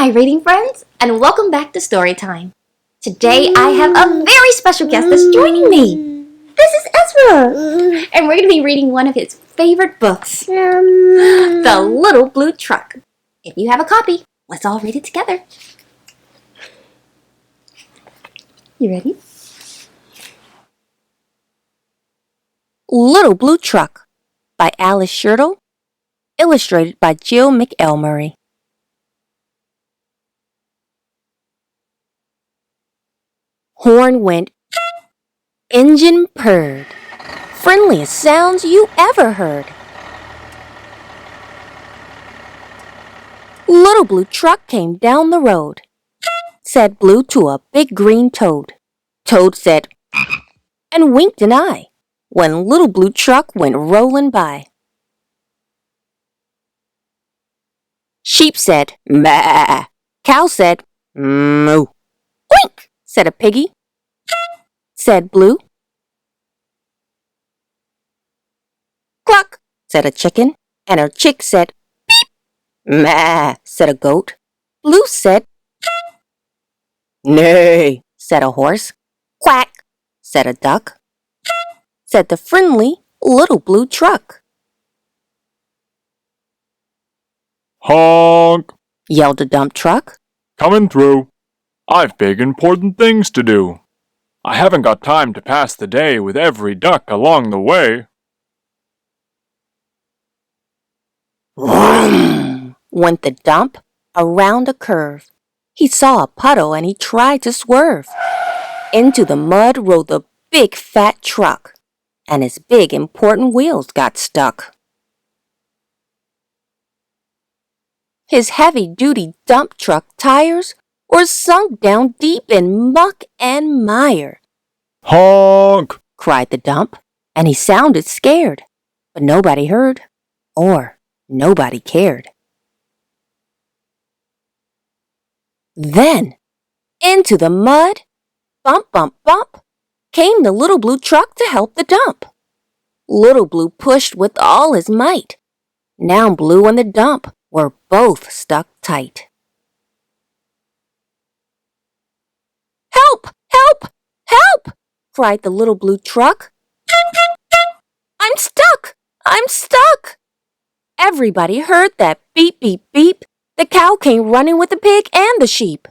my reading friends, and welcome back to Story Time. Today I have a very special guest that's joining me. This is Ezra, and we're going to be reading one of his favorite books, The Little Blue Truck. If you have a copy, let's all read it together. You ready? Little Blue Truck by Alice Schertle, illustrated by McElmurry. Horn went, engine purred, friendliest sounds you ever heard. Little Blue Truck came down the road, said Blue to a big green toad. Toad said, and winked an eye, when Little Blue Truck went rolling by. Sheep said, maa. Cow said, moo. Oink, said a piggy. Said Blue. Cluck, said a chicken, and her chick said, beep. Maa, said a goat. Blue said, neigh, said a horse. Quack, said a duck. Said the friendly Little Blue Truck. Honk! Yelled a dump truck. Coming through. I've big important things to do. I haven't got time to pass the day with every duck along the way. Vroom! Went the dump around a curve. He saw a puddle and he tried to swerve. Into the mud rolled the big fat truck, and his big important wheels got stuck. His heavy-duty dump truck tires were sunk down deep in muck and mire. Honk! Cried the dump, and he sounded scared, but nobody heard, or nobody cared. Then, into the mud, bump, bump, bump, came the Little Blue Truck to help the dump. Little Blue pushed with all his might. Now Blue and the dump were both stuck tight. Help! Help! Help! Cried the Little Blue Truck. I'm stuck! I'm stuck! Everybody heard that beep, beep, beep. The cow came running with the pig and the sheep.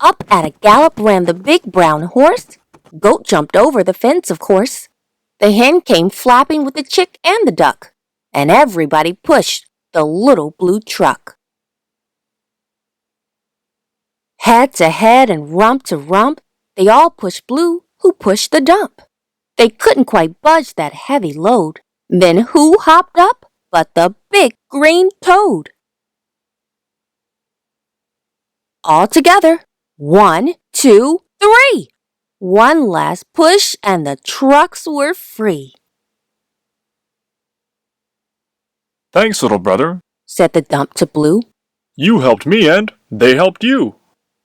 Up at a gallop ran the big brown horse. Goat jumped over the fence, of course. The hen came flapping with the chick and the duck, and everybody pushed the Little Blue Truck. Head to head and rump to rump, they all pushed Blue, who pushed the dump. They couldn't quite budge that heavy load. Then who hopped up but the big green toad? All together, 1, 2, 3. One last push and the trucks were free. Thanks, little brother, said the dump to Blue. You helped me and they helped you.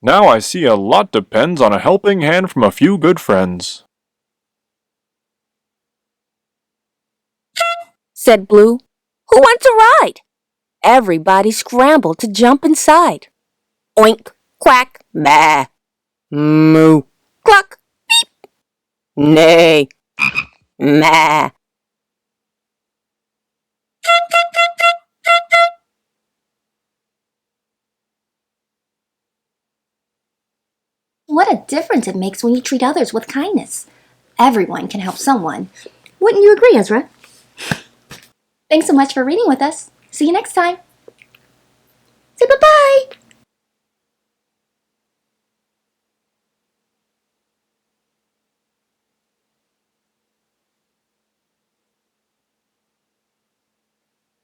Now I see a lot depends on a helping hand from a few good friends. Said Blue. Who wants a ride? Everybody scrambled to jump inside. Oink, quack, maa, moo, cluck, beep, neigh, maa. What a difference it makes when you treat others with kindness. Everyone can help someone. Wouldn't you agree, Ezra? Thanks so much for reading with us. See you next time. Say bye-bye.